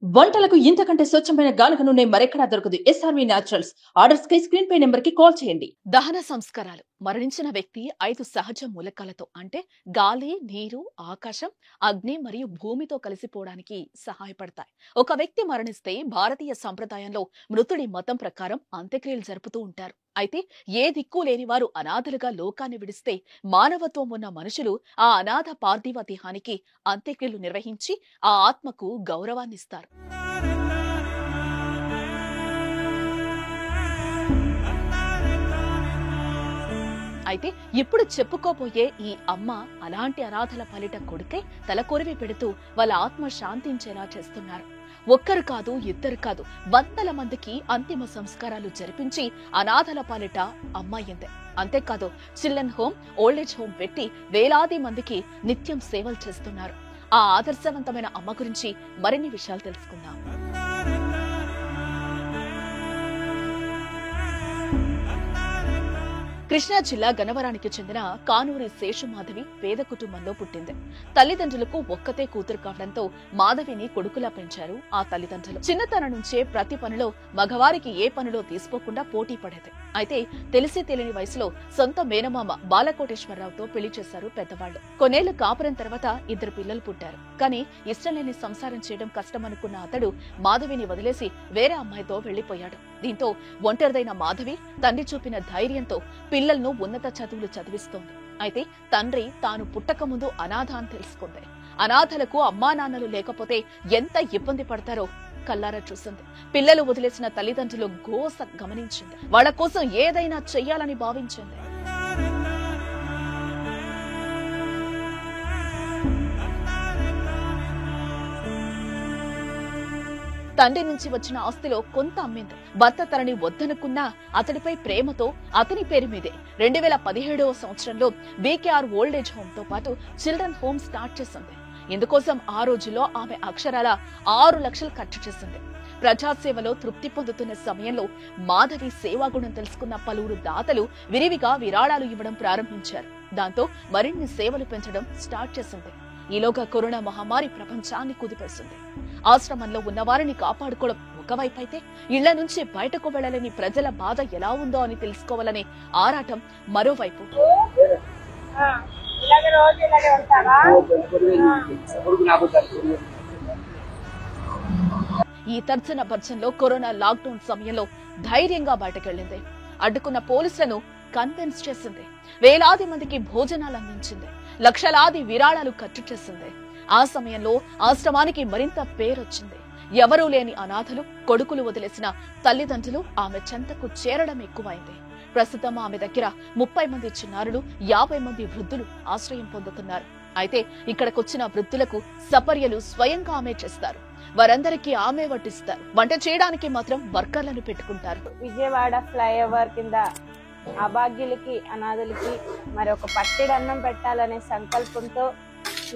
వంటలకు ఇంతకంటే స్వచ్ఛమైన గానుగ నూనె మరెక్కడా దొరకదు. SRV naturals. ఆర్డర్స్ కై స్క్రీన్ పై నెంబర్ కి కాల్ చేయండి. దహన సంస్కారాలు మరణించిన వ్యక్తి 5 సహజ మూలకాలతో అంటే గాలి, నీరు, ఆకాశం, అగ్ని మరియు భూమితో కలిసిపోవడానికి సహాయపడతాయి. ఒక వ్యక్తి మరణిస్తే భారతీయ సంప్రదాయంలో మృతుడి మతం ప్రకారం అంత్యక్రియలు జరుపుతూ ఉంటారు. అయితే ఏ దిక్కు లేని వారు అనాథలుగా లోకాన్ని విడిస్తే మానవత్వం ఉన్న మనుషులు ఆ అనాథ పార్థివ దేహానికి అంత్యక్రియలు నిర్వహించి ఆ ఆత్మకు గౌరవాన్నిస్తారు. అయితే ఇప్పుడు చెప్పుకోబోయే ఈ అమ్మ అలాంటి అనాథల పాలిట కొడుకే తలకొరివి పెడుతూ వాళ్ళ ఆత్మ శాంతించేలా చేస్తున్నారు. ఒక్కరు కాదు, ఇద్దరు కాదు, వందల మందికి అంతిమ సంస్కారాలు జరిపించి అనాథల పాలిట అమ్మాయిందే. అంతేకాదు, చిల్డ్రన్ హోమ్, ఓల్డేజ్ హోమ్ పెట్టి వేలాది మందికి నిత్యం సేవలు చేస్తున్నారు. ఆ ఆదర్శవంతమైన అమ్మ గురించి మరిన్ని విషయాలు తెలుసుకుందాం. కృష్ణా జిల్లా గన్నవరానికి చెందిన కానూరి శేషుమాధవి పేద కుటుంబంలో పుట్టింది. తల్లిదండ్రులకు ఒక్కతే కూతురు కావడంతో మాధవిని కొడుకులా పెంచారు ఆ తల్లిదండ్రులు. చిన్నతనం నుంచే ప్రతి పనిలో మగవారికి ఏ పనిలో తీసుకోకుండా పోటీ పడేది. అయితే తెలిసి తెలియని వయసులో సొంత మేనమామ బాలకోటేశ్వరరావుతో పెళ్లి చేశారు పెద్దవాళ్లు. కొన్నేళ్లు కాపురం తర్వాత 2 పిల్లలు పుట్టారు. కానీ ఇష్టం లేని సంసారం చేయడం కష్టమనుకున్న అతడు మాధవిని వదిలేసి వేరే అమ్మాయితో వెళ్లిపోయాడు. దీంతో ఒంటరిదైన మాధవి తండ్రి చూపిన ధైర్యంతో పిల్లలను ఉన్నత చదువులు చదివిస్తోంది. అయితే తండ్రి తాను పుట్టక ముందు అనాథ అని తెలుసుకుంది. అనాథలకు అమ్మా నాన్నలు లేకపోతే ఎంత ఇబ్బంది పడతారో కల్లారా చూసింది. పిల్లలు వదిలేసిన తల్లిదండ్రులు గోస గమనించింది. వాళ్ళ కోసం ఏదైనా చెయ్యాలని భావించింది. తండ్రి నుంచి వచ్చిన ఆస్తిలో కొంత అమ్మింది. భర్త తనని వద్దనుకున్నా అతడిపై ప్రేమతో అతని పేరు మీదే 2017వ సంవత్సరంలో BKR ఓల్డేజ్ హోమ్ తో పాటు చిల్డ్రన్ హోమ్ స్టార్ట్ చేసింది. ఇందుకోసం ఆ రోజుల్లో ఆమె అక్షరాల 6 లక్షలు ఖర్చు చేసింది. ప్రజాసేవలో తృప్తి పొందుతున్న సమయంలో మాధవి సేవాగుణం తెలుసుకున్న పలువురు దాతలు విరివిగా విరాళాలు ఇవ్వడం ప్రారంభించారు. దాంతో మరిన్ని సేవలు పెంచడం స్టార్ట్ చేసింది. ఈలోగా కరోనా మహమ్మారి ప్రపంచాన్ని కుదిపేసింది. ఆశ్రమంలో ఉన్న వారిని కాపాడుకోవడం ఒకవైపైతే, ఇళ్ల నుంచి బయటకు వెళ్లలేని ప్రజల బాధ ఎలా ఉందో అని తెలుసుకోవాలనే ఆరాటం మరోవైపు. ఈ తర్జన భర్జనలో కరోనా లాక్డౌన్ సమయంలో ధైర్యంగా బయటకెళ్లింది. అడ్డుకున్న పోలీసులను కన్విన్స్ చేసింది. వేలాది మందికి భోజనాలు అందించింది. లక్షలాది విరాళాలు ఖర్చు చేసింది. ఆ సమయంలో ఆశ్రమానికి మరింత పేరొచ్చింది. ఎవరూ లేని అనాథలు, కొడుకులు వదిలేసిన తల్లిదండ్రులు ఆమె చెంతకు చేరడం ఎక్కువైంది. ప్రస్తుతం ఆమె దగ్గర 30 మంది చిన్నారులు, 50 మంది వృద్ధులు ఆశ్రయం పొందుతున్నారు. అయితే ఇక్కడికొచ్చిన వృద్ధులకు సపర్యలు స్వయంగా ఆమె చేస్తారు. వారందరికీ ఆమె వడ్డిస్తారు. వంట చేయడానికి మాత్రం వర్కర్లను పెట్టుకుంటారు. విజయవాడ ఫ్లైఓవర్ కింద అభాగ్యులకి, అనాథులకి మరి ఒక పట్టెడు అన్నం పెట్టాలనే సంకల్పంతో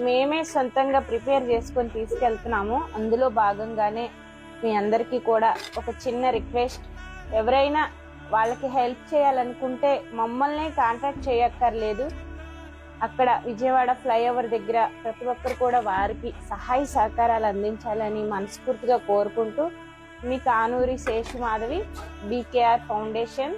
మేమే సొంతంగా ప్రిపేర్ చేసుకొని తీసుకెళ్తున్నాము. అందులో భాగంగానే మీ అందరికీ కూడా ఒక చిన్న రిక్వెస్ట్, ఎవరైనా వాళ్ళకి హెల్ప్ చేయాలనుకుంటే మమ్మల్ని కాంటాక్ట్ చేయక్కర్లేదు. అక్కడ విజయవాడ ఫ్లైఓవర్ దగ్గర ప్రతి ఒక్కరు కూడా వారికి సహాయ సహకారాలు అందించాలని మనస్ఫూర్తిగా కోరుకుంటూ, మీ Kanuri Seshumadhavi, BKR foundation.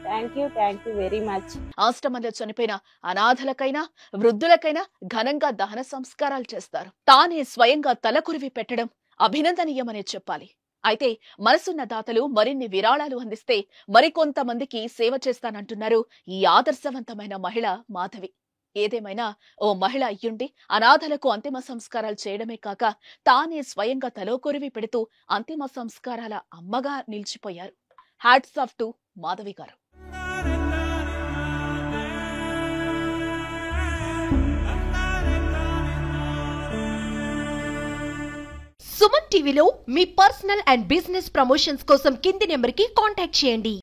Thank you very much. ఆశ్రమంలో చనిపోయిన అనాథలకైనా వృద్ధులకైనా ఘనంగా దహన సంస్కారాలు చేస్తారు. తానే స్వయంగా తలకొరివి పెట్టడం అభినందనీయమనే చెప్పాలి. అయితే మనసున్న దాతలు మరిన్ని విరాళాలు అందిస్తే మరికొంతమందికి సేవ చేస్తానంటున్నారు ఈ ఆదర్శవంతమైన మహిళ మాధవి. ఏదేమైనా ఓ మహిళ అయ్యుండి అనాథలకు అంతిమ సంస్కారాలు చేయడమే కాక తానే స్వయంగా తలకొరివి పెడుతూ అంతిమ సంస్కారాల అమ్మగా నిలిచిపోయారు. హ్యాట్స్ ఆఫ్ టు మాధవి గారు. సుమన్ టీవీలో మీ పర్సనల్ అండ్ బిజినెస్ ప్రమోషన్స్ కోసం కింది నెంబర్కి కాంటాక్ట్ చేయండి.